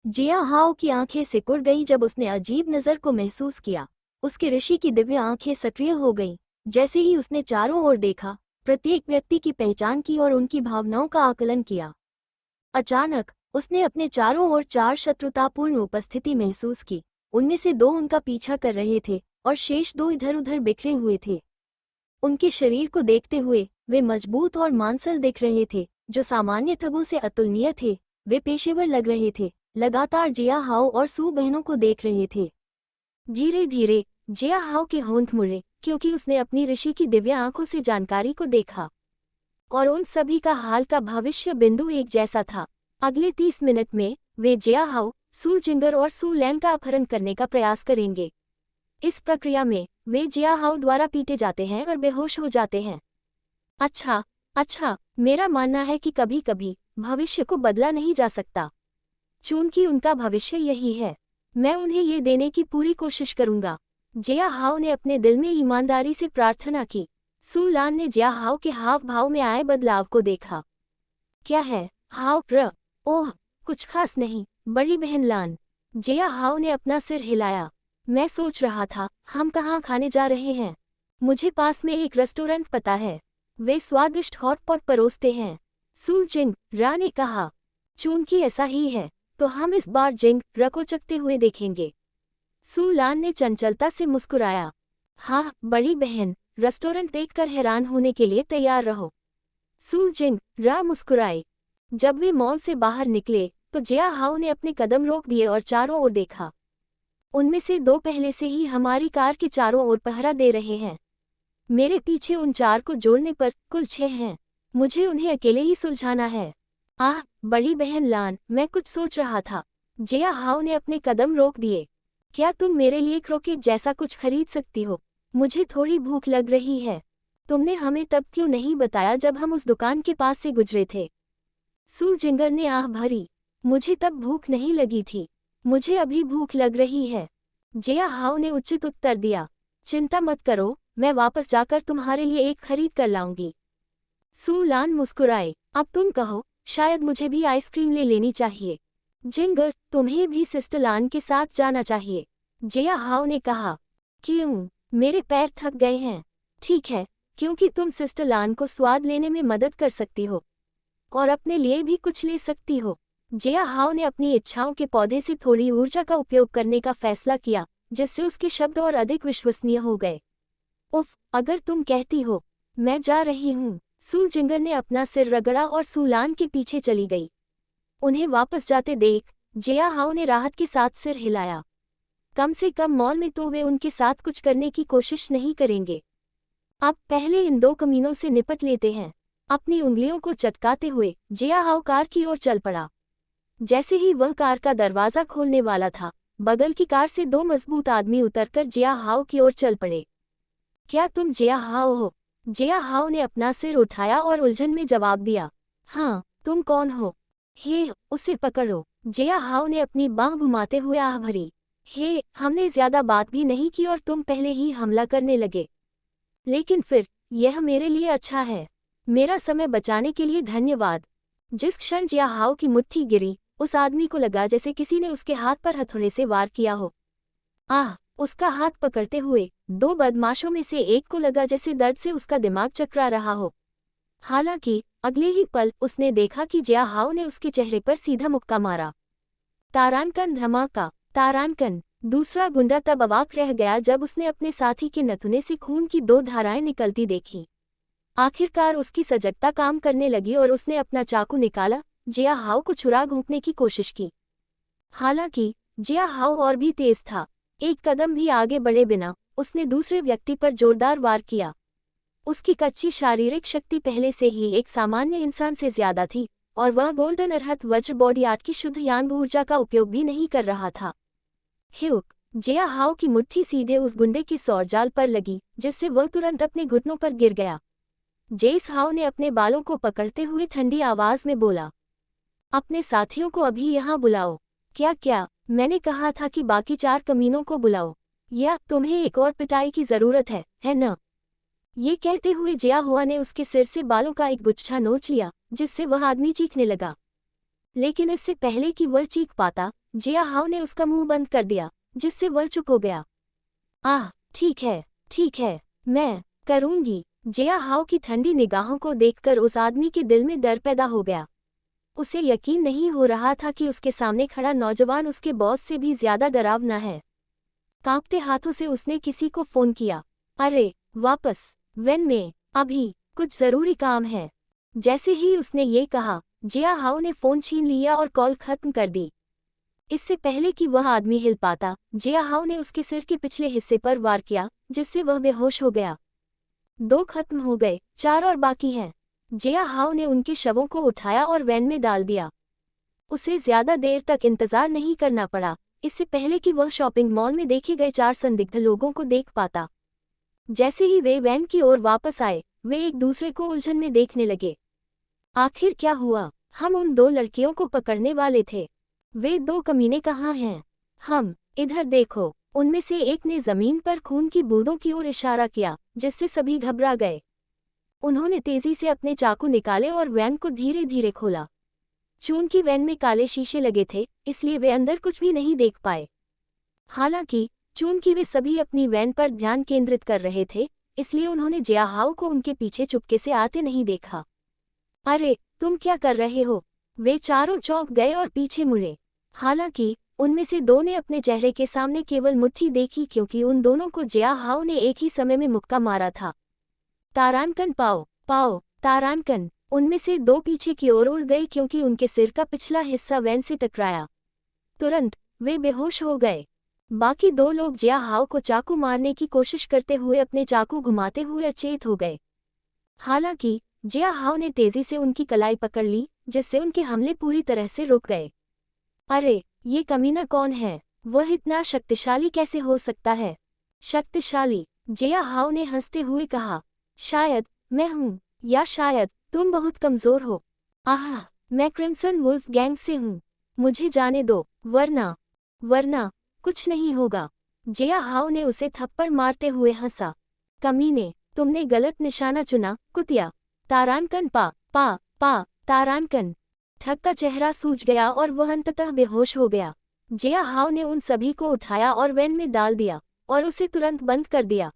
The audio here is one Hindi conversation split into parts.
जिया हाओ की आंखें सिकुड़ गईं जब उसने अजीब नजर को महसूस किया। उसके ऋषि की दिव्य आंखें सक्रिय हो गईं। जैसे ही उसने चारों ओर देखा, प्रत्येक व्यक्ति की पहचान की और उनकी भावनाओं का आकलन किया। अचानक उसने अपने चारों ओर चार शत्रुतापूर्ण उपस्थिति महसूस की। उनमें से दो उनका पीछा कर रहे थे और शेष दो इधर उधर बिखरे हुए थे। उनके शरीर को देखते हुए वे मजबूत और मांसल दिख रहे थे, जो सामान्य ठगों से अतुलनीय थे। वे पेशेवर लग रहे थे, लगातार जिया हाओ और सू बहनों को देख रहे थे। धीरे धीरे जिया हाओ के होंठ मुड़े, क्योंकि उसने अपनी ऋषि की दिव्य आंखों से जानकारी को देखा। और उन सभी का हाल का भविष्य बिंदु एक जैसा था। अगले 30 मिनट में वे जिया हाओ, सू जिंगर और सू लैन का अपहरण करने का प्रयास करेंगे। इस प्रक्रिया में वे जिया हाओ द्वारा पीटे जाते हैं और बेहोश हो जाते हैं। अच्छा, मेरा मानना है कि कभी कभी भविष्य को बदला नहीं जा सकता। चूंकि उनका भविष्य यही है, मैं उन्हें ये देने की पूरी कोशिश करूंगा। जिया हाओ ने अपने दिल में ईमानदारी से प्रार्थना की। सू लान ने जिया हाओ के हाव भाव में आए बदलाव को देखा। क्या है हाओ प्र? ओह, कुछ खास नहीं, बड़ी बहन लान। जिया हाओ ने अपना सिर हिलाया। मैं सोच रहा था, हम कहाँ खाने जा रहे हैं? मुझे पास में एक रेस्टोरेंट पता है। वे स्वादिष्ट हॉटपॉट परोसते हैं। सू जिंग रा ने कहा। चूंकि ऐसा ही है, तो हम इस बार जिंग रा को चखते हुए देखेंगे। सू लान ने चंचलता से मुस्कुराया। हाँ बड़ी बहन, रेस्टोरेंट देखकर हैरान होने के लिए तैयार रहो। सू जिंग रा मुस्कुराए। जब वे मॉल से बाहर निकले तो जिया हाओ ने अपने कदम रोक दिए और चारों ओर देखा। उनमें से दो पहले से ही हमारी कार के चारों ओर पहरा दे रहे हैं। मेरे पीछे उन चार को जोड़ने पर कुल 6 हैं। मुझे उन्हें अकेले ही सुलझाना है। आह बड़ी बहन लान, मैं कुछ सोच रहा था। जिया हाओ ने अपने कदम रोक दिए। क्या तुम मेरे लिए क्रोकेट जैसा कुछ खरीद सकती हो? मुझे थोड़ी भूख लग रही है। तुमने हमें तब क्यों नहीं बताया जब हम उस दुकान के पास से गुजरे थे? सू जिंगर ने आह भरी। मुझे तब भूख नहीं लगी थी। मुझे अभी भूख लग रही है। जिया हाओ ने उचित उत्तर दिया। चिंता मत करो, मैं वापस जाकर तुम्हारे लिए एक खरीद कर लाऊंगी। सू लान मुस्कुराए। अब तुम कहो, शायद मुझे भी आइसक्रीम ले लेनी चाहिए। जिंगर, तुम्हें भी सिस्टर लान के साथ जाना चाहिए। जिया हाओ ने कहा। क्यों? मेरे पैर थक गए हैं। ठीक है, क्योंकि तुम सिस्टर लान को स्वाद लेने में मदद कर सकती हो और अपने लिए भी कुछ ले सकती हो। जिया हाओ ने अपनी इच्छाओं के पौधे से थोड़ी ऊर्जा का उपयोग करने का फैसला किया, जिससे उसके शब्द और अधिक विश्वसनीय हो गए। उफ, अगर तुम कहती हो, मैं जा रही हूँ। सू जिंगर ने अपना सिर रगड़ा और सू लान के पीछे चली गई। उन्हें वापस जाते देख जिया हाओ ने राहत के साथ सिर हिलाया। कम से कम मॉल में तो वे उनके साथ कुछ करने की कोशिश नहीं करेंगे। अब पहले इन दो कमीनों से निपट लेते हैं। अपनी उंगलियों को चटकाते हुए जिया हाओ कार की ओर चल पड़ा। जैसे ही वह कार का दरवाजा खोलने वाला था, बगल की कार से दो मजबूत आदमी उतरकर जिया हाओ की ओर चल पड़े। क्या तुम जिया हाओ हो? जिया हाओ ने अपना सिर उठाया और उलझन में जवाब दिया। हाँ, तुम कौन हो? हे, उसे पकड़ो। जिया हाओ ने अपनी बांह घुमाते हुए आह भरी। हे, हमने ज्यादा बात भी नहीं की और तुम पहले ही हमला करने लगे। लेकिन फिर यह मेरे लिए अच्छा है। मेरा समय बचाने के लिए धन्यवाद। जिस क्षण जिया हाओ की मुट्ठी गिरी, उस आदमी को लगा जैसे किसी ने उसके हाथ पर हथौड़े से वार किया हो। आह, उसका हाथ पकड़ते हुए दो बदमाशों में से एक को लगा जैसे दर्द से उसका दिमाग चकरा रहा हो। हालांकि अगले ही पल उसने देखा कि जिया हाओ ने उसके चेहरे पर सीधा मुक्का मारा। तारानकन धमाका। तारानकन। दूसरा गुंडा तब अवाक रह गया जब उसने अपने साथी के नथुने से खून की दो धाराएं निकलती देखी। आखिरकार उसकी सजगता काम करने लगी और उसने अपना चाकू निकाला, जिया हाओ को छुरा घोंपने की कोशिश की। हालांकि जिया हाओ और भी तेज था। एक कदम भी आगे बढ़े बिना उसने दूसरे व्यक्ति पर जोरदार वार किया। उसकी कच्ची शारीरिक शक्ति पहले से ही एक सामान्य इंसान से ज्यादा थी और वह गोल्डन अरहत वज्र बॉडी आर्ट की शुद्ध यांग ऊर्जा का उपयोग भी नहीं कर रहा था। ह्यूक। जिया हाओ की मुट्ठी सीधे उस गुंडे की सौरजाल पर लगी, जिससे वह तुरंत अपने घुटनों पर गिर गया। जेस हाओ ने अपने बालों को पकड़ते हुए ठंडी आवाज में बोला। अपने साथियों को अभी यहाँ बुलाओ। क्या? मैंने कहा था कि बाकी 4 कमीनों को बुलाओ। या तुम्हें एक और पिटाई की जरूरत है न? ये कहते हुए जिया हुआ ने उसके सिर से बालों का एक गुच्छा नोच लिया, जिससे वह आदमी चीखने लगा। लेकिन इससे पहले कि वह चीख पाता, जिया हाओ ने उसका मुंह बंद कर दिया, जिससे वह चुप हो गया। आह, ठीक है, मैं करूंगी। जिया हाओ की ठंडी निगाहों को देखकर उस आदमी के दिल में डर पैदा हो गया। उसे यकीन नहीं हो रहा था कि उसके सामने खड़ा नौजवान उसके बॉस से भी ज्यादा डरावना है। कांपते हाथों से उसने किसी को फोन किया। अरे, वापस, वेन में, अभी, कुछ जरूरी काम है। जैसे ही उसने ये कहा, जिया हाओ ने फोन छीन लिया और कॉल खत्म कर दी। इससे पहले कि वह आदमी हिल पाता, जिया हाओ ने उसके सिर के पिछले हिस्से पर वार किया, जिससे वह बेहोश हो गया। 2 खत्म हो गए, 4 और बाकी हैं। जिया हाओ ने उनके शवों को उठाया और वैन में डाल दिया। उसे ज्यादा देर तक इंतजार नहीं करना पड़ा, इससे पहले कि वह शॉपिंग मॉल में देखे गए 4 संदिग्ध लोगों को देख पाता। जैसे ही वे वैन की ओर वापस आए, वे एक दूसरे को उलझन में देखने लगे। आखिर क्या हुआ? हम उन 2 लड़कियों को पकड़ने वाले थे। वे 2 कमीने कहाँ हैं? हम, इधर देखो। उनमें से एक ने जमीन पर खून की बूंदों की ओर इशारा किया, जिससे सभी घबरा गए। उन्होंने तेजी से अपने चाकू निकाले और वैन को धीरे धीरे खोला। चूंकि वैन में काले शीशे लगे थे, इसलिए वे अंदर कुछ भी नहीं देख पाए। हालांकि चूंकि वे सभी अपनी वैन पर ध्यान केंद्रित कर रहे थे, इसलिए उन्होंने जिया हाओ को उनके पीछे चुपके से आते नहीं देखा। अरे, तुम क्या कर रहे हो? वे चारों चौंक गए और पीछे मुड़े। हालांकि उनमें से 2 ने अपने चेहरे के सामने केवल मुट्ठी देखी, क्योंकि उन दोनों को जिया हाओ ने एक ही समय में मुक्का मारा था। तारानकन पाओ, पाओ, तारानकन। उनमें से 2 पीछे की ओर उड़ गए क्योंकि उनके सिर का पिछला हिस्सा वैन से टकराया। तुरंत वे बेहोश हो गए। बाकी 2 लोग जिया हाओ को चाकू मारने की कोशिश करते हुए अपने चाकू घुमाते हुए अचेत हो गए। हालांकि जिया हाओ ने तेजी से उनकी कलाई पकड़ ली, जिससे उनके हमले पूरी तरह से रुक गए। अरे, ये कमीना कौन है? वह इतना शक्तिशाली कैसे हो सकता है? शक्तिशाली? जिया हाओ ने हंसते हुए कहा। शायद मैं हूँ, या शायद तुम बहुत कमजोर हो। आह, मैं क्रिम्सन वुल्फ गैंग से हूँ। मुझे जाने दो, वरना कुछ नहीं होगा। जिया हाओ ने उसे थप्पड़ मारते हुए हंसा। कमीने, तुमने गलत निशाना चुना, कुतिया। तारानकन पा, तारानकन। ठग का चेहरा सूज गया और वह अंततः बेहोश हो गया। जिया हाओ ने उन सभी को उठाया और वैन में डाल दिया, और उसे तुरंत बंद कर दिया।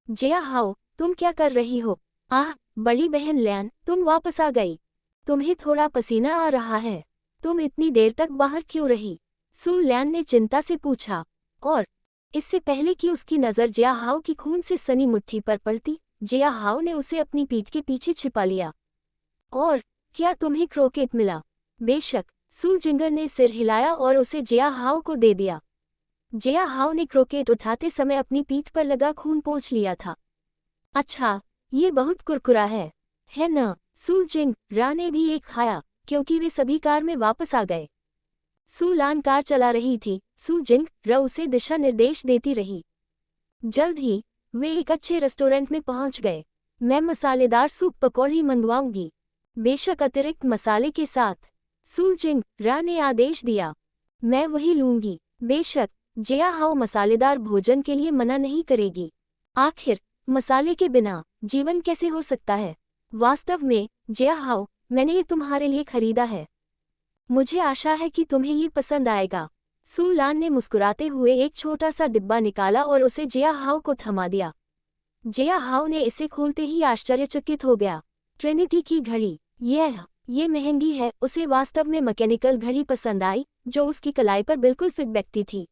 जिया हाओ, तुम क्या कर रही हो? आह, बड़ी बहन लैन, तुम वापस आ गई। तुम्हें थोड़ा पसीना आ रहा है। तुम इतनी देर तक बाहर क्यों रही? सू लैन ने चिंता से पूछा। और इससे पहले कि उसकी नज़र जिया हाओ की खून से सनी मुट्ठी पर पड़ती, जिया हाओ ने उसे अपनी पीठ के पीछे छिपा लिया। और क्या तुम्हें क्रोकेट मिला? बेशक, सू जिंगर ने सिर हिलाया और उसे जिया हाओ को दे दिया। जिया हाओ ने क्रोकेट उठाते समय अपनी पीठ पर लगा खून पोंछ लिया था। अच्छा, ये बहुत कुरकुरा है न? सू जिंग रा ने भी एक खाया, क्योंकि वे सभी कार में वापस आ गए। सू लान कार चला रही थी, सू जिंग रा उसे दिशा निर्देश देती रही। जल्द ही वे एक अच्छे रेस्टोरेंट में पहुंच गए। मैं मसालेदार सूप पकौड़ी मंगवाऊंगी, बेशक अतिरिक्त मसाले के साथ, सू जिंग रा ने आदेश दिया। मैं वही लूंगी, बेशक। जिया हाओ मसालेदार भोजन के लिए मना नहीं करेगी। आखिर मसाले के बिना जीवन कैसे हो सकता है? वास्तव में, जिया हाओ, मैंने ये तुम्हारे लिए खरीदा है। मुझे आशा है कि तुम्हें ये पसंद आएगा। सू लान ने मुस्कुराते हुए एक छोटा सा डिब्बा निकाला और उसे जिया हाओ को थमा दिया। जिया हाओ ने इसे खोलते ही आश्चर्यचकित हो गया। ट्रिनिटी की घड़ी, ये महंगी है। उसे वास्तव में मैकेनिकल घड़ी पसंद आई, जो उसकी कलाई पर बिल्कुल फिट बैठती थी।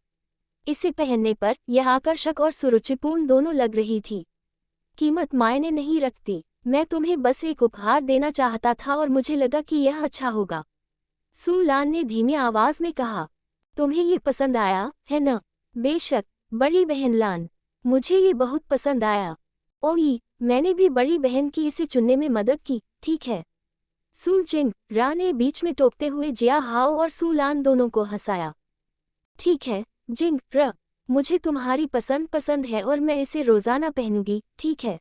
इसे पहनने पर यह आकर्षक और सुरुचिपूर्ण दोनों लग रही थी। कीमत मायने नहीं रखती। मैं तुम्हें बस एक उपहार देना चाहता था और मुझे लगा कि यह अच्छा होगा, सू लान ने धीमी आवाज में कहा। तुम्हें ये पसंद आया, है न? बेशक, बड़ी बहन लान, मुझे ये बहुत पसंद आया। ओही, मैंने भी बड़ी बहन की इसे चुनने में मदद की, ठीक है। सू जिंग रा ने बीच में टोकते हुए जिया हाओ और सू लान दोनों को हंसाया। ठीक है, जिंग रा, मुझे तुम्हारी पसंद है और मैं इसे रोजाना पहनूंगी, ठीक है।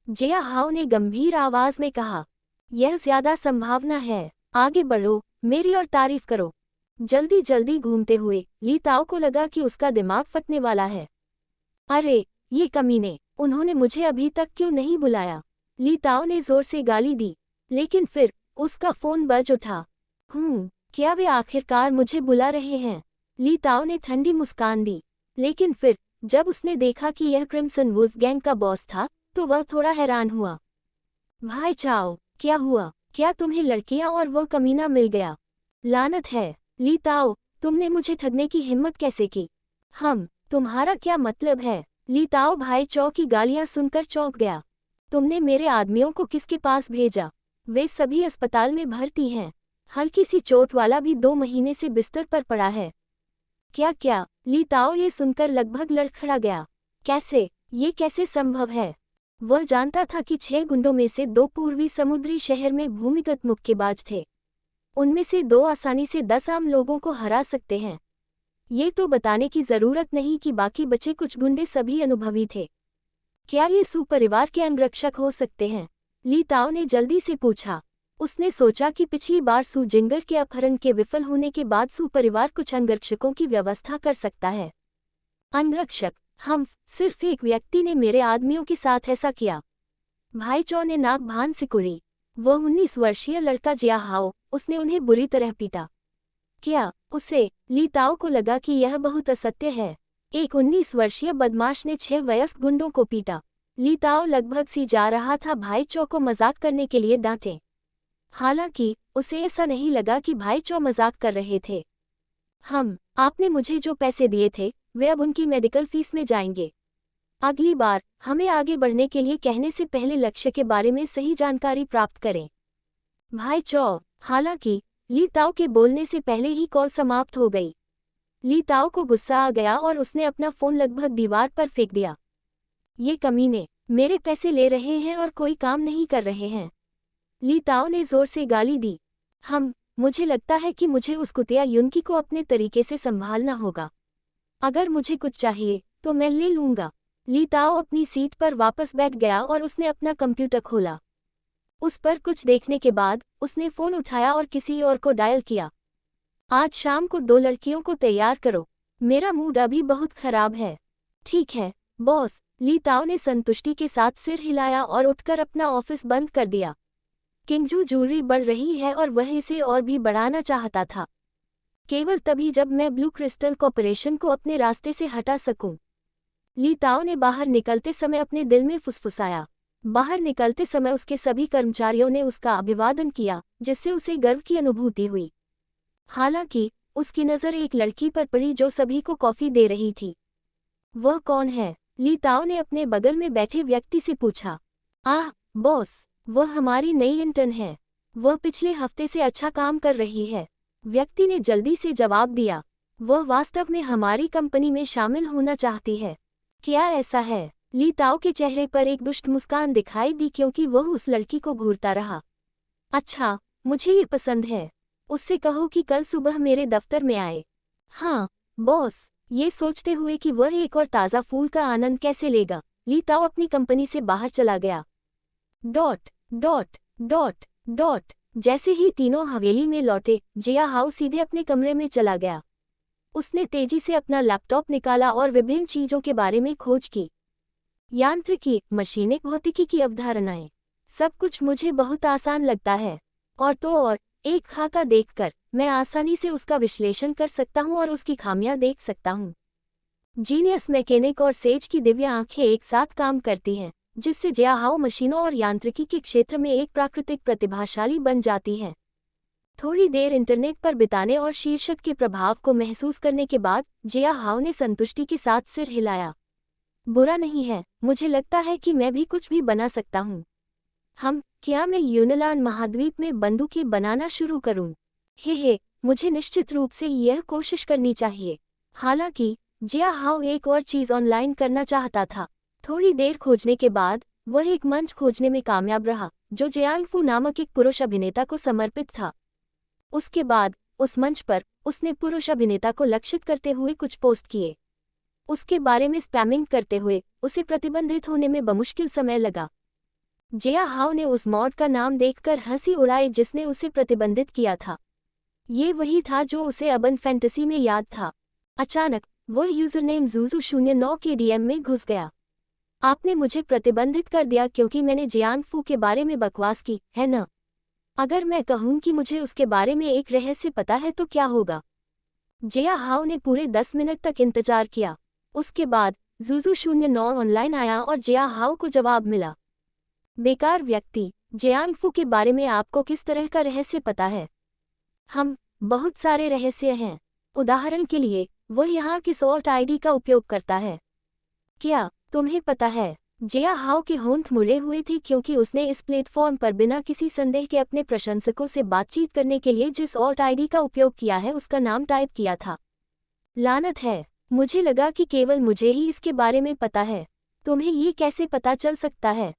जिया हाओ ने गंभीर आवाज में कहा। यह ज्यादा संभावना है। आगे बढ़ो, मेरी और तारीफ करो। जल्दी जल्दी घूमते हुए ली ताओ को लगा कि उसका दिमाग फटने वाला है। अरे, ये कमीने, उन्होंने मुझे अभी तक क्यों नहीं बुलाया? ली ताओ ने जोर से गाली दी, लेकिन फिर उसका फोन बज उठा। क्या वे आखिरकार मुझे बुला रहे हैं? ली ताओ ने ठंडी मुस्कान दी, लेकिन फिर जब उसने देखा कि यह क्रिम्सन वुल्फ गैंग का बॉस था तो वह थोड़ा हैरान हुआ। भाई चाओ, क्या हुआ? क्या तुम्हें लड़कियां और वो कमीना मिल गया? लानत है, ली ताओ, तुमने मुझे ठगने की हिम्मत कैसे की? तुम्हारा क्या मतलब है? ली ताओ भाई चौ की गालियां सुनकर चौंक गया। तुमने मेरे आदमियों को किसके पास भेजा? वे सभी अस्पताल में भर्ती हैं। हल्की सी चोट वाला भी 2 महीने से बिस्तर पर पड़ा है। क्या? ली ताओ ये सुनकर लगभग लड़खड़ा गया। कैसे? ये कैसे संभव है? वह जानता था कि 6 गुंडों में से 2 पूर्वी समुद्री शहर में भूमिगत मुक्केबाज थे। उनमें से 2 आसानी से 10 आम लोगों को हरा सकते हैं। ये तो बताने की जरूरत नहीं कि बाकी बचे कुछ गुंडे सभी अनुभवी थे। क्या ये सू परिवार के अंगरक्षक हो सकते हैं? ली ताओ ने जल्दी से पूछा। उसने सोचा कि पिछली बार सू जिंगर के अपहरण के विफल होने के बाद सू परिवार कुछ अंगरक्षकों की व्यवस्था कर सकता है। अंगरक्षक? सिर्फ एक व्यक्ति ने मेरे आदमियों के साथ ऐसा किया। भाई चौ ने नाक भान सिकुड़ी। वह 19 वर्षीय लड़का जिया हाओ, उसने उन्हें बुरी तरह पीटा। क्या उसे? ली ताओ को लगा कि यह बहुत असत्य है। एक 19 वर्षीय बदमाश ने 6 वयस्क गुंडों को पीटा। ली ताओ लगभग सी जा रहा था भाई चौ को मजाक करने के लिए डांटे। हालांकि उसे ऐसा नहीं लगा कि भाई चौ मजाक कर रहे थे। आपने मुझे जो पैसे दिए थे वे अब उनकी मेडिकल फीस में जाएंगे। अगली बार हमें आगे बढ़ने के लिए कहने से पहले लक्ष्य के बारे में सही जानकारी प्राप्त करें। भाई चौ। हालांकि ली ताओ के बोलने से पहले ही कॉल समाप्त हो गई। ली ताओ को गुस्सा आ गया और उसने अपना फोन लगभग दीवार पर फेंक दिया। ये कमीने मेरे पैसे ले रहे हैं और कोई काम नहीं कर रहे हैं। ली ताओ ने जोर से गाली दी। मुझे लगता है कि मुझे उस कुतिया युनकी को अपने तरीके से संभालना होगा। अगर मुझे कुछ चाहिए तो मैं ले लूंगा। ली ताओ अपनी सीट पर वापस बैठ गया और उसने अपना कंप्यूटर खोला। उस पर कुछ देखने के बाद उसने फोन उठाया और किसी और को डायल किया। आज शाम को 2 लड़कियों को तैयार करो, मेरा मूड अभी बहुत खराब है। ठीक है बॉस। ली ताओ ने संतुष्टि के साथ सिर हिलाया और उठकर अपना ऑफिस बंद कर दिया। किंगजू ज्वेलरी बढ़ रही है और वह इसे और भी बढ़ाना चाहता था। केवल तभी जब मैं ब्लू क्रिस्टल कॉर्पोरेशन को अपने रास्ते से हटा सकूं। ली ताओ ने बाहर निकलते समय अपने दिल में फुसफुसाया। बाहर निकलते समय उसके सभी कर्मचारियों ने उसका अभिवादन किया, जिससे उसे गर्व की अनुभूति हुई। हालांकि उसकी नज़र एक लड़की पर पड़ी जो सभी को कॉफी दे रही थी। वह कौन है? ली ताओ ने अपने बगल में बैठे व्यक्ति से पूछा। बॉस, वह हमारी नई इंटर्न है। वह पिछले हफ्ते से अच्छा काम कर रही है। व्यक्ति ने जल्दी से जवाब दिया। वह वास्तव में हमारी कंपनी में शामिल होना चाहती है। क्या ऐसा है? ली ताओ के चेहरे पर एक दुष्ट मुस्कान दिखाई दी क्योंकि वह उस लड़की को घूरता रहा। अच्छा, मुझे ये पसंद है। उससे कहो कि कल सुबह मेरे दफ्तर में आए। हाँ बॉस। ये सोचते हुए कि वह एक और ताज़ा फूल का आनंद कैसे लेगा, ली ताओ अपनी कंपनी से बाहर चला गया। डॉट डॉट डॉट डॉट जैसे ही तीनों हवेली में लौटे, जिया हाओ सीधे अपने कमरे में चला गया। उसने तेजी से अपना लैपटॉप निकाला और विभिन्न चीजों के बारे में खोज की। यांत्रिकी, मशीनिक भौतिकी की अवधारणाएं, सब कुछ मुझे बहुत आसान लगता है। और तो और, एक खाका देखकर मैं आसानी से उसका विश्लेषण कर सकता हूं और उसकी खामियां देख सकता हूं। जीनियस मैकेनिक और सेज की दिव्य आंखें एक साथ काम करती हैं, जिससे जिया हाओ मशीनों और यांत्रिकी के क्षेत्र में एक प्राकृतिक प्रतिभाशाली बन जाती है। थोड़ी देर इंटरनेट पर बिताने और शीर्षक के प्रभाव को महसूस करने के बाद जिया हाओ ने संतुष्टि के साथ सिर हिलाया। बुरा नहीं है, मुझे लगता है कि मैं भी कुछ भी बना सकता हूँ। क्या मैं यूनान महाद्वीप में बंदूकें बनाना शुरू करूँ? हे, मुझे निश्चित रूप से यह कोशिश करनी चाहिए। हालांकि जिया हाओ एक और चीज़ ऑनलाइन करना चाहता था। थोड़ी देर खोजने के बाद वह एक मंच खोजने में कामयाब रहा जो जियांगफू नामक एक पुरुष अभिनेता को समर्पित था। उसके बाद उस मंच पर उसने पुरुष अभिनेता को लक्षित करते हुए कुछ पोस्ट किए। उसके बारे में स्पैमिंग करते हुए उसे प्रतिबंधित होने में बमुश्किल समय लगा। जिया हाओ ने उस मॉड का नाम देखकर हंसी उड़ाई जिसने उसे प्रतिबंधित किया था। ये वही था जो उसे अर्बन फैंटेसी में याद था। अचानक वह यूजरनेम ज़ूज़ू09 के डीएम में घुस गया। आपने मुझे प्रतिबंधित कर दिया क्योंकि मैंने जियांगफू के बारे में बकवास की, है न? अगर मैं कहूं कि मुझे उसके बारे में एक रहस्य पता है तो क्या होगा? जिया हाओ ने पूरे 10 मिनट तक इंतजार किया। उसके बाद ज़ुज़ु 09 ऑनलाइन आया और जिया हाओ को जवाब मिला। बेकार व्यक्ति, जियांगफू के बारे में आपको किस तरह का रहस्य पता है? हम बहुत सारे रहस्य हैं। उदाहरण के लिए, वह यहाँ किस ऑल्ट आईडी का उपयोग करता है? क्या तुम्हें पता है? जिया हाओ के होंठ मुड़े हुए थे क्योंकि उसने इस प्लेटफॉर्म पर बिना किसी संदेह के अपने प्रशंसकों से बातचीत करने के लिए जिस ऑल्ट आईडी का उपयोग किया है उसका नाम टाइप किया था। लानत है, मुझे लगा कि केवल मुझे ही इसके बारे में पता है। तुम्हें ये कैसे पता चल सकता है?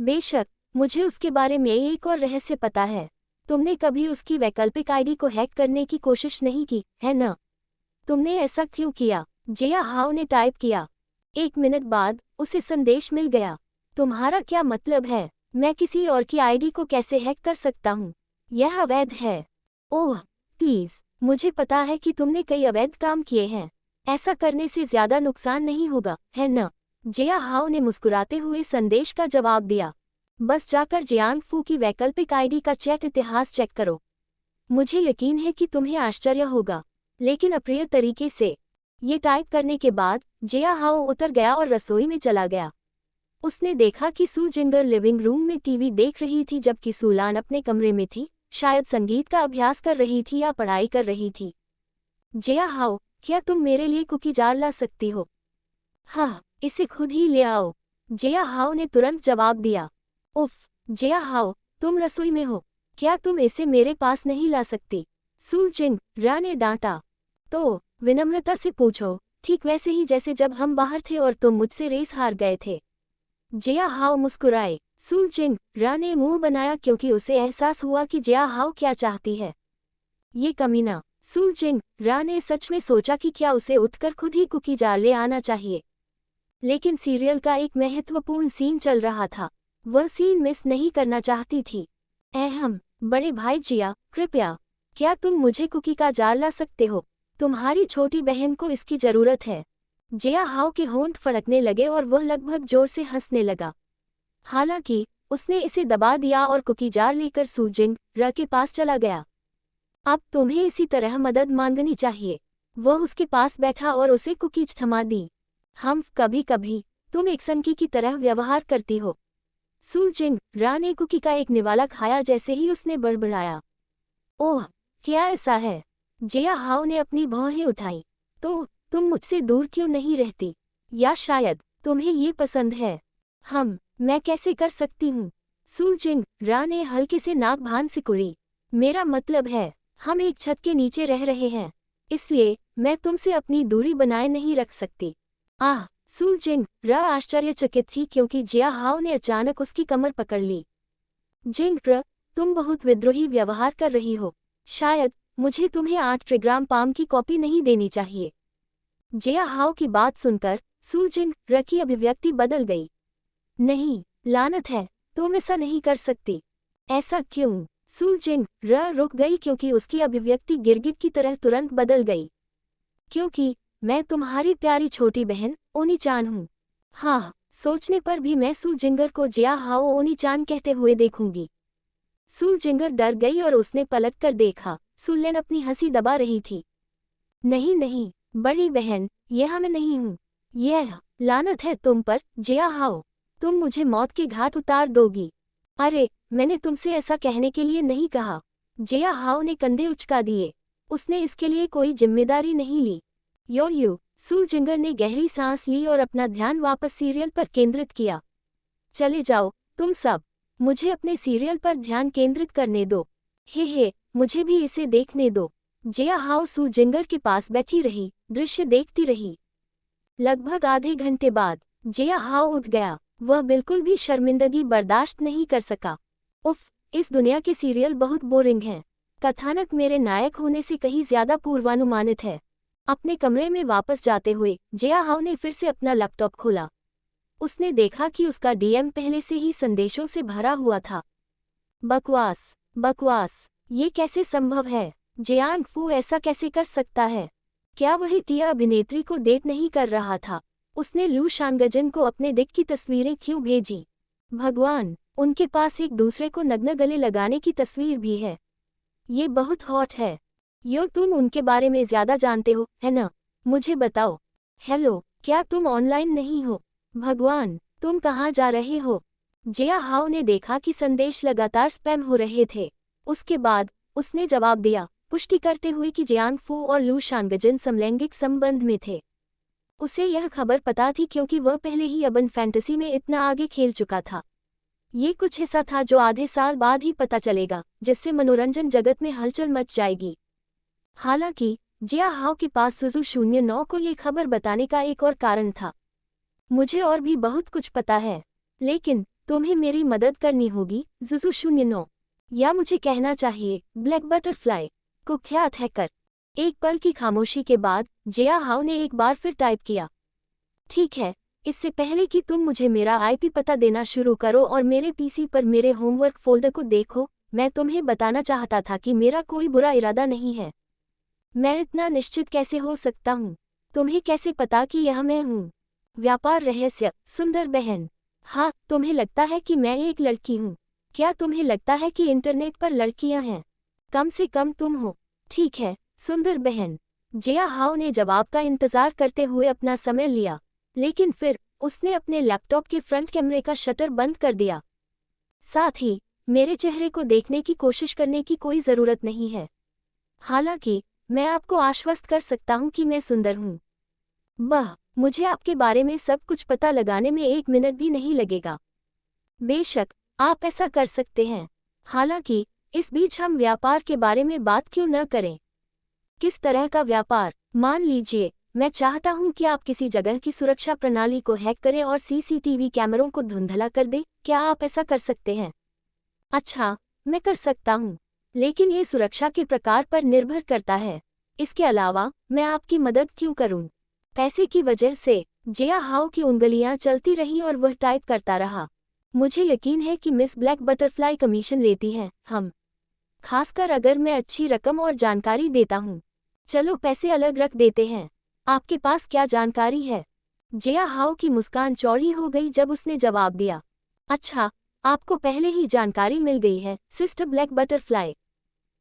बेशक, मुझे उसके बारे में एक और रहस्य पता है। तुमने कभी उसकी वैकल्पिक आईडी को हैक करने की कोशिश नहीं की, है न? तुमने ऐसा क्यों किया? जिया हाओ ने टाइप किया। 1 मिनट बाद उसे संदेश मिल गया। तुम्हारा क्या मतलब है? मैं किसी और की आईडी को कैसे हैक कर सकता हूँ? यह अवैध है। ओह प्लीज, मुझे पता है कि तुमने कई अवैध काम किए हैं। ऐसा करने से ज्यादा नुकसान नहीं होगा, है न? जिया हाओ ने मुस्कुराते हुए संदेश का जवाब दिया। बस जाकर जियांगफू की वैकल्पिक आईडी का चैट इतिहास चेक करो। मुझे यकीन है कि तुम्हें आश्चर्य होगा, लेकिन अप्रिय तरीके से। ये टाइप करने के बाद जिया हाओ उतर गया और रसोई में चला गया। उसने देखा कि सू जिंगर लिविंग रूम में टीवी देख रही थी जबकि सूलान अपने कमरे में थी, शायद संगीत का अभ्यास कर रही थी या पढ़ाई कर रही थी। जिया हाओ, क्या तुम मेरे लिए कुकी जार ला सकती हो? हाँ, इसे खुद ही ले आओ, जिया हाओ ने तुरंत जवाब दिया। उफ, जिया हाओ, तुम रसोई में हो, क्या तुम इसे मेरे पास नहीं ला सकती? सू जिंग रा ने डांटा। तो विनम्रता से पूछो, ठीक वैसे ही जैसे जब हम बाहर थे और तुम मुझसे रेस हार गए थे। जिया हाओ मुस्कुराए। सू जिंग रा ने मुंह बनाया क्योंकि उसे एहसास हुआ कि जिया हाओ क्या चाहती है। ये कमीना। सू जिंग रा ने सच में सोचा कि क्या उसे उठकर खुद ही कुकी जार ले आना चाहिए। लेकिन सीरियल का एक महत्वपूर्ण सीन चल रहा था, वह सीन मिस नहीं करना चाहती थी। अहम, बड़े भाई जिया, कृपया, क्या तुम मुझे कुकी का जार ला सकते हो? तुम्हारी छोटी बहन को इसकी जरूरत है। जिया हाओ के होंठ फड़कने लगे और वह लगभग जोर से हंसने लगा। हालांकि उसने इसे दबा दिया और कुकी जार लेकर सू जिंग रा के पास चला गया। अब तुम्हें इसी तरह मदद मांगनी चाहिए। वह उसके पास बैठा और उसे कुकीज थमा दी। हम कभी कभी तुम एक सनकी की तरह व्यवहार करती हो। सू जिंग रा ने कुकी का एक निवाला खाया जैसे ही उसने बड़बड़ाया। ओह, क्या ऐसा है? जिया हाओ ने अपनी भौहें उठाई। तो तुम मुझसे दूर क्यों नहीं रहती? या शायद तुम्हें ये पसंद है? मैं कैसे कर सकती हूँ? सू जिंग रा ने हल्के से नाक भान सिकुड़ी। मेरा मतलब है, हम एक छत के नीचे रह रहे हैं, इसलिए मैं तुमसे अपनी दूरी बनाए नहीं रख सकती। आह, सू जिंग रा आश्चर्यचकित थी क्योंकि जिया हाओ ने अचानक उसकी कमर पकड़ ली। जिंग रा, तुम बहुत विद्रोही व्यवहार कर रही हो। शायद मुझे तुम्हें 8 ट्रिग्राम पाम की कॉपी नहीं देनी चाहिए। जिया हाओ की बात सुनकर सू जिंग रा की अभिव्यक्ति बदल गई। नहीं, लानत है, तुम ऐसा नहीं कर सकती। ऐसा क्यों? सू जिंग रा रुक गई क्योंकि उसकी अभिव्यक्ति गिरगिट की तरह तुरंत बदल गई। क्योंकि मैं तुम्हारी प्यारी छोटी बहन ओनी-चान हूँ। हाँ, सोचने पर भी मैं सू जिंगर को जिया हाओ ओनी-चान कहते हुए देखूंगी। सू जिंगर डर गई और उसने पलटकर देखा। सुलेन अपनी हंसी दबा रही थी। नहीं नहीं, बड़ी बहन, यह मैं नहीं हूँ। यह लानत है तुम पर, जिया हाओ, तुम मुझे मौत के घाट उतार दोगी। अरे, मैंने तुमसे ऐसा कहने के लिए नहीं कहा। जिया हाओ ने कंधे उचका दिए। उसने इसके लिए कोई जिम्मेदारी नहीं ली। यो, सू जिंगर ने गहरी सांस ली और अपना ध्यान वापस सीरियल पर केंद्रित किया। चले जाओ, तुम सब, मुझे अपने सीरियल पर ध्यान केंद्रित करने दो। हे, मुझे भी इसे देखने दो। जिया हाओ सू जिंगर के पास बैठी रही, दृश्य देखती रही। लगभग आधे घंटे बाद जिया हाओ उठ गया। वह बिल्कुल भी शर्मिंदगी बर्दाश्त नहीं कर सका। उफ, इस दुनिया के सीरियल बहुत बोरिंग हैं। कथानक मेरे नायक होने से कहीं ज्यादा पूर्वानुमानित है। अपने कमरे में वापस जाते हुए जिया हाओ ने फिर से अपना लैपटॉप खोला। उसने देखा कि उसका डीएम पहले से ही संदेशों से भरा हुआ था। बकवास, ये कैसे संभव है? जियांगफू ऐसा कैसे कर सकता है? क्या वह टिया अभिनेत्री को डेट नहीं कर रहा था? उसने लू शांगजन को अपने दिक की तस्वीरें क्यों भेजी? भगवान, उनके पास एक दूसरे को नग्न गले लगाने की तस्वीर भी है। ये बहुत हॉट है। यो तुम उनके बारे में ज्यादा जानते हो, है ना? मुझे बताओ। हेलो, क्या तुम ऑनलाइन नहीं हो? भगवान, तुम कहाँ जा रहे हो? जिया हाओ ने देखा कि संदेश लगातार स्पैम हो रहे थे। उसके बाद उसने जवाब दिया, पुष्टि करते हुए कि जियांग फू और लू शानगजिन समलैंगिक संबंध में थे। उसे यह खबर पता थी क्योंकि वह पहले ही अर्बन फैंटेसी में इतना आगे खेल चुका था। ये कुछ ऐसा था जो आधे साल बाद ही पता चलेगा, जिससे मनोरंजन जगत में हलचल मच जाएगी। हालांकि जिया हाओ के पास सुजू 09 को ये खबर बताने का एक और कारण था। मुझे और भी बहुत कुछ पता है, लेकिन तुम्हें मेरी मदद करनी होगी, जुजू 09, या मुझे कहना चाहिए ब्लैक बटरफ्लाई, कुख्यात हैकर। एक पल की खामोशी के बाद जिया हाओ ने एक बार फिर टाइप किया, ठीक है, इससे पहले कि तुम मुझे मेरा आईपी पता देना शुरू करो और मेरे पीसी पर मेरे होमवर्क फोल्डर को देखो, मैं तुम्हें बताना चाहता था कि मेरा कोई बुरा इरादा नहीं है। मैं इतना निश्चित कैसे हो सकता हूँ? तुम्हें कैसे पता कि यह मैं हूँ? व्यापार रहस्य, सुंदर बहन। हाँ, तुम्हें लगता है कि मैं एक लड़की हूँ? क्या तुम्हें लगता है कि इंटरनेट पर लड़कियाँ हैं? कम से कम तुम हो। ठीक है, सुंदर बहन। जिया हाओ ने जवाब का इंतजार करते हुए अपना समय लिया, लेकिन फिर उसने अपने लैपटॉप के फ्रंट कैमरे का शटर बंद कर दिया। साथ ही मेरे चेहरे को देखने की कोशिश करने की कोई ज़रूरत नहीं है। हालांकि मैं आपको आश्वस्त कर सकता हूं कि मैं सुंदर हूं। मुझे आपके बारे में सब कुछ पता लगाने में 1 मिनट भी नहीं लगेगा। बेशक आप ऐसा कर सकते हैं। हालांकि इस बीच हम व्यापार के बारे में बात क्यों न करें? किस तरह का व्यापार? मान लीजिए मैं चाहता हूं कि आप किसी जगह की सुरक्षा प्रणाली को हैक करें और सीसीटीवी कैमरों को धुंधला कर दें। क्या आप ऐसा कर सकते हैं? अच्छा, मैं कर सकता हूं, लेकिन ये सुरक्षा के प्रकार पर निर्भर करता है। इसके अलावा मैं आपकी मदद क्यों करूं? पैसे की वजह से। जिया हाओ की उंगलियां चलती रहीं और वह टाइप करता रहा। मुझे यकीन है कि मिस ब्लैक बटरफ्लाई कमीशन लेती हैं, हम खासकर अगर मैं अच्छी रकम और जानकारी देता हूं। चलो पैसे अलग रख देते हैं। आपके पास क्या जानकारी है? जिया हाओ की मुस्कान चौड़ी हो गई जब उसने जवाब दिया, अच्छा, आपको पहले ही जानकारी मिल गई है, सिस्टर ब्लैक बटरफ्लाई।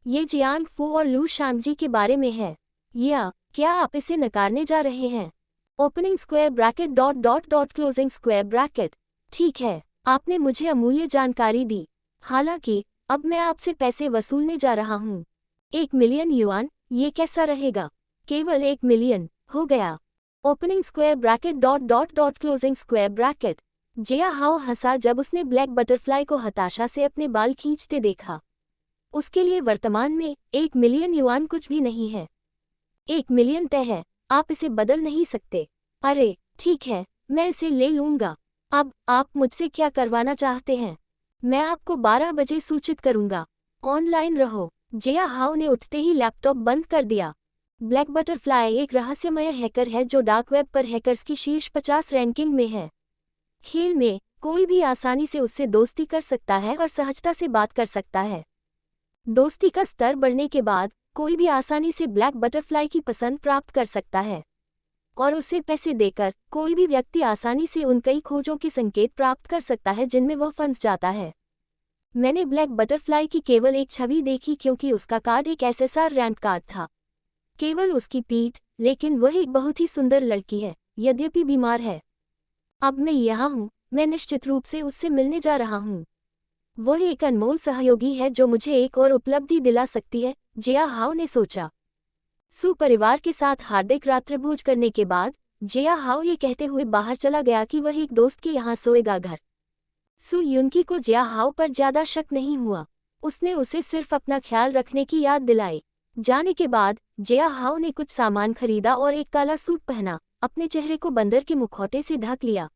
ये जियांग फू और लू शांगजी के बारे में है। या क्या आप इसे नकारने जा रहे हैं? Opening square bracket dot dot dot closing square bracket. ठीक है, आपने मुझे अमूल्य जानकारी दी। हालांकि अब मैं आपसे पैसे वसूलने जा रहा हूँ। 1 मिलियन युआन, ये कैसा रहेगा? केवल 1 मिलियन, हो गया। Opening square bracket dot dot dot closing square bracket. Jia Hao हंसा जब उसने ब्लैक बटरफ्लाई को हताशा से अपने बाल खींचते देखा। उसके लिए वर्तमान में 1 मिलियन युआन कुछ भी नहीं है। 1 मिलियन तय है, आप इसे बदल नहीं सकते। अरे ठीक है, मैं इसे ले लूंगा। अब आप मुझसे क्या करवाना चाहते हैं? मैं आपको 12 बजे सूचित करूंगा। ऑनलाइन रहो। जिया हाओ ने उठते ही लैपटॉप बंद कर दिया। ब्लैक बटरफ्लाई एक रहस्यमय हैकर है जो डार्क वेब पर हैकर्स की शीर्ष 50 रैंकिंग में है। खेल में कोई भी आसानी से उससे दोस्ती कर सकता है और सहजता से बात कर सकता है। दोस्ती का स्तर बढ़ने के बाद कोई भी आसानी से ब्लैक बटरफ्लाई की पसंद प्राप्त कर सकता है, और उसे पैसे देकर कोई भी व्यक्ति आसानी से उन कई खोजों के संकेत प्राप्त कर सकता है जिनमें वह फंस जाता है। मैंने ब्लैक बटरफ्लाई की केवल एक छवि देखी क्योंकि उसका कार्ड एक एसएसआर रैंक कार्ड था। केवल उसकी पीठ, लेकिन वह एक बहुत ही सुंदर लड़की है, यद्यपि बीमार है। अब मैं यहाँ हूँ, मैं निश्चित रूप से उससे मिलने जा रहा हूँ। वह एक अनमोल सहयोगी है जो मुझे एक और उपलब्धि दिला सकती है, जिया हाओ ने सोचा। सू परिवार के साथ हार्दिक रात्रिभोज करने के बाद जिया हाओ ये कहते हुए बाहर चला गया कि वह एक दोस्त के यहाँ सोएगा घर। सू युनकी को जिया हाओ पर ज्यादा शक नहीं हुआ। उसने उसे सिर्फ अपना ख्याल रखने की याद दिलाई। जाने के बाद जिया हाओ ने कुछ सामान खरीदा और एक काला सूट पहना, अपने चेहरे को बंदर के मुखौटे से ढक लिया।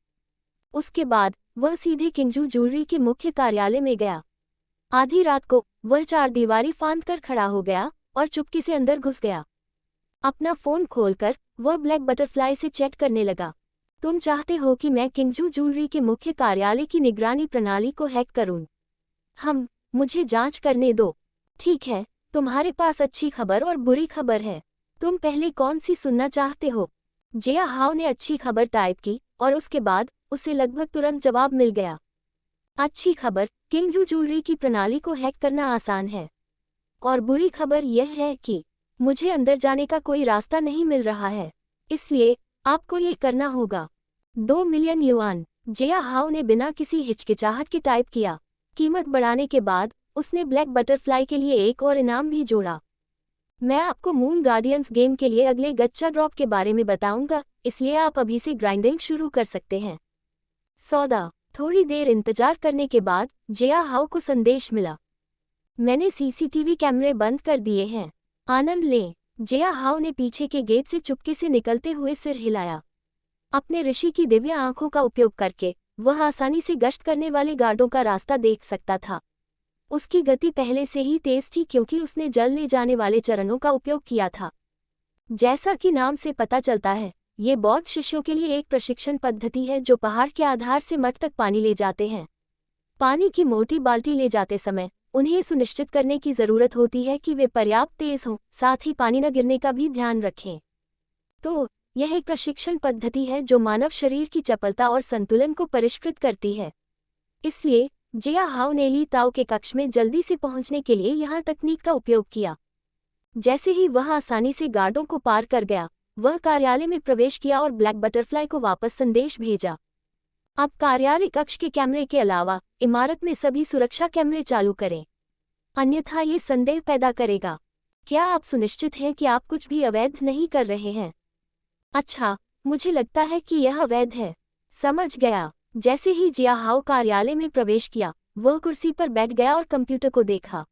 उसके बाद वह सीधे किंजू ज्वेलरी के मुख्य कार्यालय में गया। आधी रात को वह चारदीवारी फांद कर खड़ा हो गया और चुपके से अंदर घुस गया। अपना फोन खोलकर वह ब्लैक बटरफ्लाई से चैट करने लगा। तुम चाहते हो कि मैं किंजू ज्वेलरी के मुख्य कार्यालय की निगरानी प्रणाली को हैक करूं? मुझे जांच करने दो। ठीक है, तुम्हारे पास अच्छी खबर और बुरी खबर है। तुम पहले कौन सी सुनना चाहते हो? जिया हाओ ने अच्छी खबर टाइप की और उसके बाद उसे लगभग तुरंत जवाब मिल गया। अच्छी खबर, किंजू ज्वेलरी की प्रणाली को हैक करना आसान है। और बुरी खबर यह है कि मुझे अंदर जाने का कोई रास्ता नहीं मिल रहा है, इसलिए आपको ये करना होगा। 2 मिलियन युआन, जिया हाओ ने बिना किसी हिचकिचाहट के टाइप किया। कीमत बढ़ाने के बाद उसने ब्लैक बटरफ्लाई के लिए एक और इनाम भी जोड़ा। मैं आपको मून गार्डियंस गेम के लिए अगले गच्चा ड्रॉप के बारे में बताऊंगा, इसलिए आप अभी से ग्राइंडिंग शुरू कर सकते हैं। सौदा। थोड़ी देर इंतजार करने के बाद जिया हाओ को संदेश मिला। मैंने सीसीटीवी कैमरे बंद कर दिए हैं, आनंद लें। जिया हाओ ने पीछे के गेट से चुपके से निकलते हुए सिर हिलाया। अपने ऋषि की दिव्य आंखों का उपयोग करके वह आसानी से गश्त करने वाले गार्डों का रास्ता देख सकता था। उसकी गति पहले से ही तेज थी क्योंकि उसने जल ले जाने वाले चरणों का उपयोग किया था। जैसा कि नाम से पता चलता है, ये बौद्ध शिष्यों के लिए एक प्रशिक्षण पद्धति है जो पहाड़ के आधार से मठ तक पानी ले जाते हैं। पानी की मोटी बाल्टी ले जाते समय उन्हें सुनिश्चित करने की जरूरत होती है कि वे पर्याप्त तेज हों, साथ ही पानी न गिरने का भी ध्यान रखें। तो यह एक प्रशिक्षण पद्धति है जो मानव शरीर की चपलता और संतुलन को परिष्कृत करती है। इसलिए जिया हाओ ने ली ताओ के कक्ष में जल्दी से पहुंचने के लिए यहां तकनीक का उपयोग किया। जैसे ही वह आसानी से गार्डों को पार कर गया, वह कार्यालय में प्रवेश किया और ब्लैक बटरफ्लाई को वापस संदेश भेजा। अब कार्यालय कक्ष के कैमरे के अलावा इमारत में सभी सुरक्षा कैमरे चालू करें, अन्यथा ये संदेह पैदा करेगा। क्या आप सुनिश्चित हैं कि आप कुछ भी अवैध नहीं कर रहे हैं? अच्छा, मुझे लगता है कि यह अवैध है। समझ गया। जैसे ही जिया हाओ कार्यालय में प्रवेश किया, वह कुर्सी पर बैठ गया और कंप्यूटर को देखा।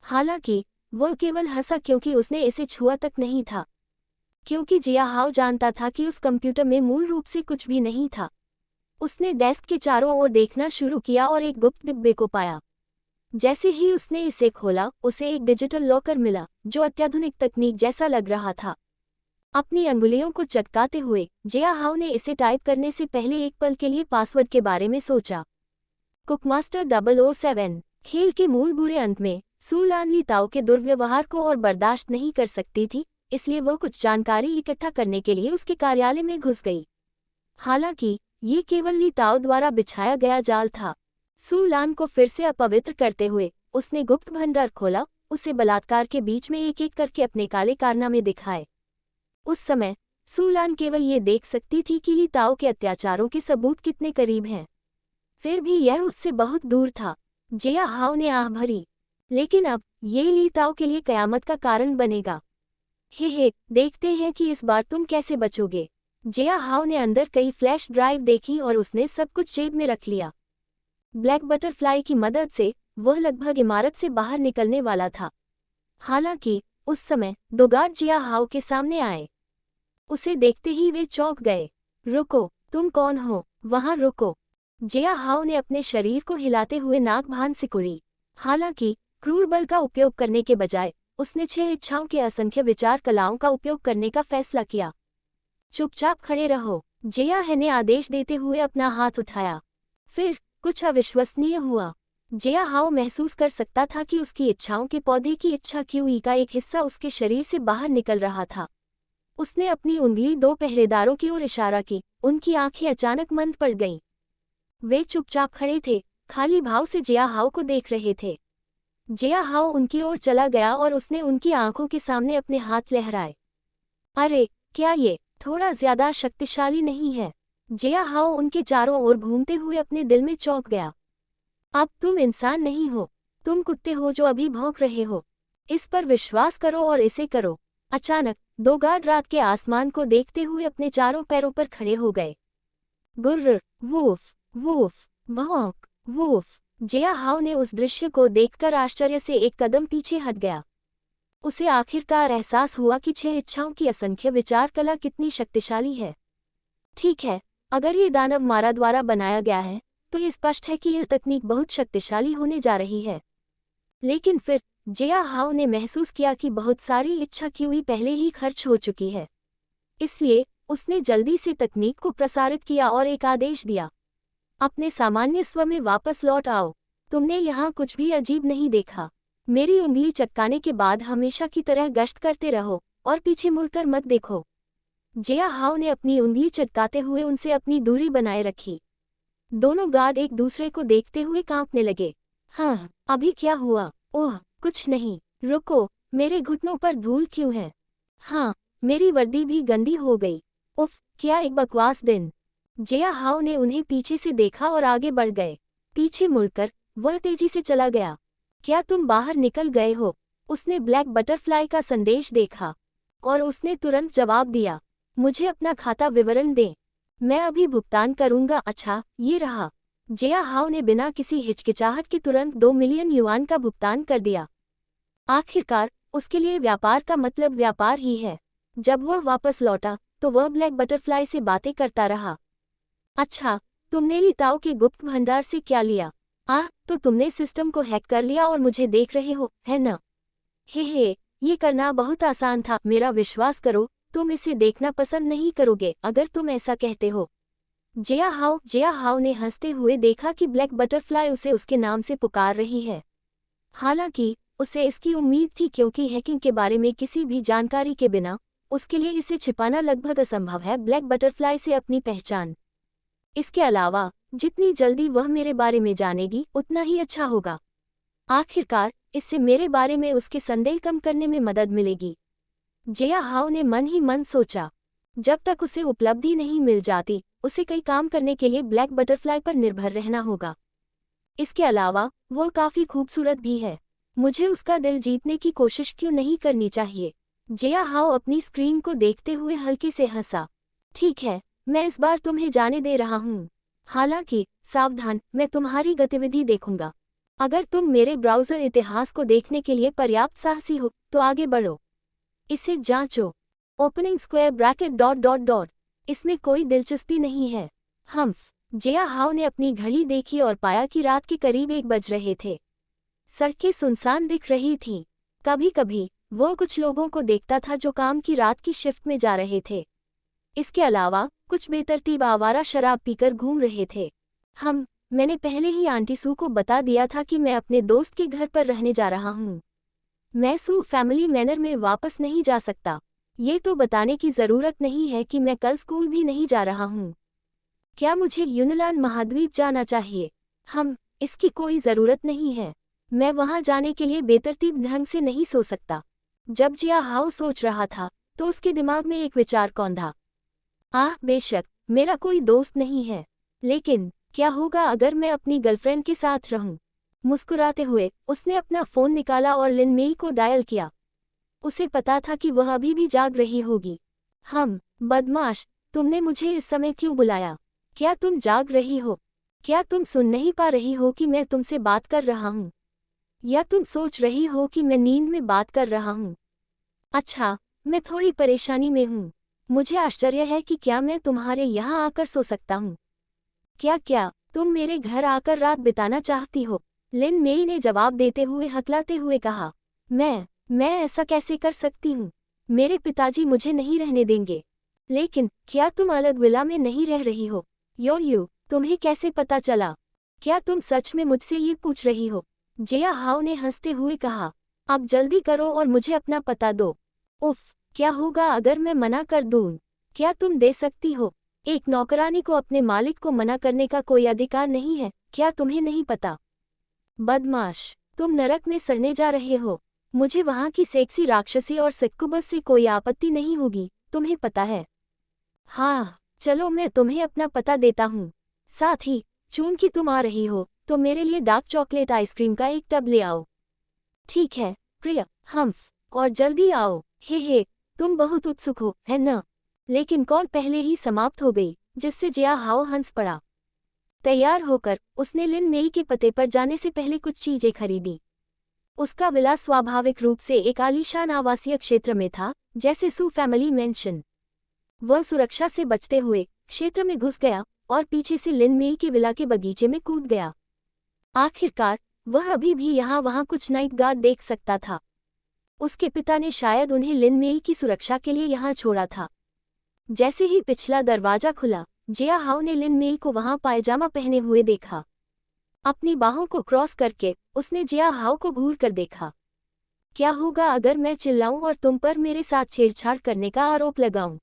हालांकि वह केवल हंसा क्योंकि उसने इसे छुआ तक नहीं था, क्योंकि जिया हाओ जानता था कि उस कंप्यूटर में मूल रूप से कुछ भी नहीं था। उसने डेस्क के चारों ओर देखना शुरू किया और एक गुप्त डिब्बे को पाया। जैसे ही उसने इसे खोला, उसे एक डिजिटल लॉकर मिला जो अत्याधुनिक तकनीक जैसा लग रहा था। अपनी अंगुलियों को चटकाते हुए जिया हाओ ने इसे टाइप करने से पहले एक पल के लिए पासवर्ड के बारे में सोचा। कुकमास्टर 007। खेल के मूल बुरे अंत में सू लान ली ताओ के दुर्व्यवहार को और बर्दाश्त नहीं कर सकती थी, इसलिए वह कुछ जानकारी इकट्ठा करने के लिए उसके कार्यालय में घुस गई। हालांकि ये केवल ली ताओ द्वारा बिछाया गया जाल था। सू लान को फिर से अपवित्र करते हुए उसने गुप्त भंडार खोला, उसे बलात्कार के बीच में एक एक करके अपने काले कारनामे दिखाए। उस समय सू लान केवल ये देख सकती थी कि ली ताओ के अत्याचारों के सबूत कितने करीब हैं। फिर भी यह उससे बहुत दूर था। जिया हाओ ने आह भरी, लेकिन अब ये ली ताओ के लिए कयामत का कारण बनेगा। हे, देखते हैं कि इस बार तुम कैसे बचोगे। जिया हाओ ने अंदर कई फ्लैश ड्राइव देखी और उसने सब कुछ जेब में रख लिया। ब्लैक बटरफ्लाई की मदद से वह लगभग इमारत से बाहर निकलने वाला था। हालांकि उस समय 2 गार्ड जिया हाओ के सामने आए। उसे देखते ही वे चौंक गए। रुको, तुम कौन हो? वहां रुको। जिया हाओ ने अपने शरीर को हिलाते हुए नाक भान सिकुड़ी। हालांकि क्रूर बल का उपयोग करने के बजाय उसने 6 इच्छाओं के असंख्य विचार कलाओं का उपयोग करने का फैसला किया। चुपचाप खड़े रहो, जिया है ने आदेश देते हुए अपना हाथ उठाया। फिर कुछ अविश्वसनीय हुआ। जिया हाओ महसूस कर सकता था कि उसकी इच्छाओं के पौधे की इच्छा क्यूई का एक हिस्सा उसके शरीर से बाहर निकल रहा था। उसने अपनी उंगली 2 पहरेदारों की ओर इशारा की, उनकी आंखें अचानक मंद पड़ गईं। वे चुपचाप खड़े थे, खाली भाव से जिया हाओ को देख रहे थे। जिया हाओ उनकी ओर चला गया और उसने उनकी आंखों के सामने अपने हाथ लहराए। अरे, क्या ये थोड़ा ज्यादा शक्तिशाली नहीं है? जिया हाओ उनके चारों ओर घूमते हुए अपने दिल में चौंक गया। अब तुम इंसान नहीं हो, तुम कुत्ते हो जो अभी भौंक रहे हो। इस पर विश्वास करो और इसे करो। अचानक 2 गार्ड रात के आसमान को देखते हुए अपने चारों पैरों पर खड़े हो गए। गुर्र, वूफ, वूफ, भौंक, वूफ। जिया हाओ ने उस दृश्य को देखकर आश्चर्य से एक कदम पीछे हट गया। उसे आखिरकार एहसास हुआ कि 6 इच्छाओं की असंख्य विचार कला कितनी शक्तिशाली है। ठीक है, अगर ये दानव मारा द्वारा बनाया गया है, तो ये स्पष्ट है कि यह तकनीक बहुत शक्तिशाली होने जा रही है। लेकिन फिर जिया हाओ ने महसूस किया कि बहुत सारी इच्छा क्यूई पहले ही खर्च हो चुकी है। इसलिए उसने जल्दी से तकनीक को प्रसारित किया और एक आदेश दिया। अपने सामान्य स्व में वापस लौट आओ। तुमने यहाँ कुछ भी अजीब नहीं देखा। मेरी उंगली चटकाने के बाद हमेशा की तरह गश्त करते रहो और पीछे मुड़कर मत देखो। जिया हाओ ने अपनी उंगली चटकाते हुए उनसे अपनी दूरी बनाए रखी। दोनों गार्ड एक दूसरे को देखते हुए कांपने लगे। हाँ, अभी क्या हुआ? ओह, कुछ नहीं। रुको, मेरे घुटनों पर धूल क्यों है? हाँ, मेरी वर्दी भी गंदी हो गई। उफ, क्या एक बकवास दिन। जिया हाओ ने उन्हें पीछे से देखा और आगे बढ़ गए। पीछे मुड़कर वह तेजी से चला गया। क्या तुम बाहर निकल गए हो? उसने ब्लैक बटरफ्लाई का संदेश देखा और उसने तुरंत जवाब दिया, मुझे अपना खाता विवरण दें, मैं अभी भुगतान करूंगा। अच्छा, ये रहा। जिया हाओ ने बिना किसी हिचकिचाहट के तुरंत 2 मिलियन युआन का भुगतान कर दिया। आखिरकार उसके लिए व्यापार का मतलब व्यापार ही है। जब वह वापस लौटा तो वह ब्लैक बटरफ्लाई से बातें करता रहा। अच्छा, तुमने ली ताओ के गुप्त भंडार से क्या लिया? तो तुमने सिस्टम को हैक कर लिया और मुझे देख रहे हो, है न? हे, ये करना बहुत आसान था। मेरा विश्वास करो, तुम इसे देखना पसंद नहीं करोगे अगर तुम ऐसा कहते हो। जिया हाओ ने हंसते हुए देखा कि ब्लैक बटरफ्लाई उसे उसके नाम से पुकार रही है। हालांकि उसे इसकी उम्मीद थी, क्योंकि हैकिंग के बारे में किसी भी जानकारी के बिना उसके लिए इसे छिपाना लगभग असंभव है ब्लैक बटरफ्लाई से अपनी पहचान। इसके अलावा जितनी जल्दी वह मेरे बारे में जानेगी उतना ही अच्छा होगा। आखिरकार इससे मेरे बारे में उसके संदेह कम करने में मदद मिलेगी। जिया हाओ ने मन ही मन सोचा। जब तक उसे उपलब्धि नहीं मिल जाती उसे कई काम करने के लिए ब्लैक बटरफ्लाई पर निर्भर रहना होगा। इसके अलावा वो काफी खूबसूरत भी है। मुझे उसका दिल जीतने की कोशिश क्यों नहीं करनी चाहिए? जिया हाओ अपनी स्क्रीन को देखते हुए हल्के से हंसा। ठीक है, मैं इस बार तुम्हें जाने दे रहा हूँ। हालांकि सावधान, मैं तुम्हारी गतिविधि देखूंगा। अगर तुम मेरे ब्राउज़र इतिहास को देखने के लिए पर्याप्त साहसी हो तो आगे बढ़ो। इसे जांचो। ओपनिंग स्क्वायर ब्रैकेट ... इसमें कोई दिलचस्पी नहीं है। हम्फ। जिया हाओ ने अपनी घड़ी देखी और पाया कि रात के करीब 1 बज रहे थे। सड़कें सुनसान दिख रही थीं। कभी कभी वो कुछ लोगों को देखता था जो काम की रात की शिफ्ट में जा रहे थे। इसके अलावा कुछ बेतरतीब आवारा शराब पीकर घूम रहे थे। मैंने पहले ही आंटी सू को बता दिया था कि मैं अपने दोस्त के घर पर रहने जा रहा हूँ। मैं सू फैमिली मैनर में वापस नहीं जा सकता। ये तो बताने की ज़रूरत नहीं है कि मैं कल स्कूल भी नहीं जा रहा हूँ। क्या मुझे यूनलान महाद्वीप जाना चाहिए? इसकी कोई ज़रूरत नहीं है। मैं वहाँ जाने के लिए बेतरतीब ढंग से नहीं सो सकता। जब जिया हाओ सोच रहा था तो उसके दिमाग में एक विचार कौंधा। बेशक मेरा कोई दोस्त नहीं है, लेकिन क्या होगा अगर मैं अपनी गर्लफ्रेंड के साथ रहूं? मुस्कुराते हुए उसने अपना फ़ोन निकाला और लिन मेई को डायल किया। उसे पता था कि वह अभी भी जाग रही होगी। बदमाश, तुमने मुझे इस समय क्यों बुलाया? क्या तुम जाग रही हो? क्या तुम सुन नहीं पा रही हो कि मैं तुमसे बात कर रहा हूँ? या तुम सोच रही हो कि मैं नींद में बात कर रहा हूँ? अच्छा, मैं थोड़ी परेशानी में हूँ। मुझे आश्चर्य है कि क्या मैं तुम्हारे यहाँ आकर सो सकता हूँ? क्या तुम मेरे घर आकर रात बिताना चाहती हो? लिन मेई ने जवाब देते हुए हकलाते हुए कहा। मैं ऐसा कैसे कर सकती हूँ? मेरे पिताजी मुझे नहीं रहने देंगे। लेकिन क्या तुम अलग विला में नहीं रह रही हो? तुम्हें कैसे पता चला? क्या तुम सच में मुझसे ये पूछ रही हो? जिया हाओ ने हंसते हुए कहा। अब जल्दी करो और मुझे अपना पता दो। उफ, क्या होगा अगर मैं मना कर दूं? क्या तुम दे सकती हो? एक नौकरानी को अपने मालिक को मना करने का कोई अधिकार नहीं है, क्या तुम्हें नहीं पता? बदमाश, तुम नरक में सड़ने जा रहे हो। मुझे वहाँ की सेक्सी राक्षसी और सक्कुबस से कोई आपत्ति नहीं होगी, तुम्हें पता है। हाँ, चलो मैं तुम्हें अपना पता देता हूँ। साथ ही चूंकि तुम आ रही हो तो मेरे लिए डार्क चॉकलेट आइसक्रीम का एक टब ले आओ। ठीक है प्रिय, और जल्दी आओ। हे, तुम बहुत उत्सुक हो, है न? लेकिन कॉल पहले ही समाप्त हो गई, जिससे जिया हाओ हंस पड़ा। तैयार होकर उसने लिन मेई के पते पर जाने से पहले कुछ चीजें खरीदी। उसका विला स्वाभाविक रूप से एक आलीशान आवासीय क्षेत्र में था, जैसे सू फैमिली मेंशन। वह सुरक्षा से बचते हुए क्षेत्र में घुस गया और पीछे से लिन मेई के विला के बगीचे में कूद गया। आखिरकार वह अभी भी यहाँ वहाँ कुछ नाइट गार्ड देख सकता था। उसके पिता ने शायद उन्हें लिन मेई की सुरक्षा के लिए यहाँ छोड़ा था। जैसे ही पिछला दरवाजा खुला, जिया हाओ ने लिन मेई को वहाँ पायजामा पहने हुए देखा। अपनी बाहों को क्रॉस करके उसने जिया हाओ को घूर कर देखा। क्या होगा अगर मैं चिल्लाऊं और तुम पर मेरे साथ छेड़छाड़ करने का आरोप लगाऊं?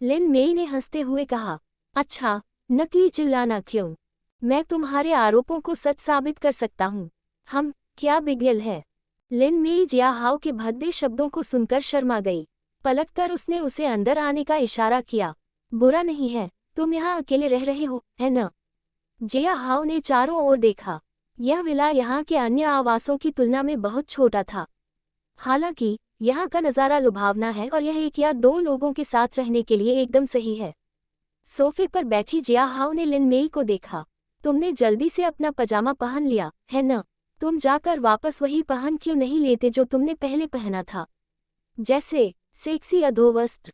लिन मेई ने हंसते हुए कहा। अच्छा, नकली चिल्लाना क्यों? मैं तुम्हारे आरोपों को सच साबित कर सकता हूँ। क्या बिगल है? लिन मेई जिया हाओ के भद्दे शब्दों को सुनकर शर्मा गई। पलटकर उसने उसे अंदर आने का इशारा किया। बुरा नहीं है, तुम यहाँ अकेले रह रहे हो, है न? जिया हाओ ने चारों ओर देखा। यह विला यहाँ के अन्य आवासों की तुलना में बहुत छोटा था। हालांकि यहाँ का नज़ारा लुभावना है और यह एक या दो लोगों के साथ रहने के लिए एकदम सही है। सोफे पर बैठी जिया हाओ ने लिन मेई को देखा। तुमने जल्दी से अपना पजामा पहन लिया, है न? तुम जाकर वापस वही पहन क्यों नहीं लेते जो तुमने पहले पहना था? जैसे सेक्सी अधोवस्त्र।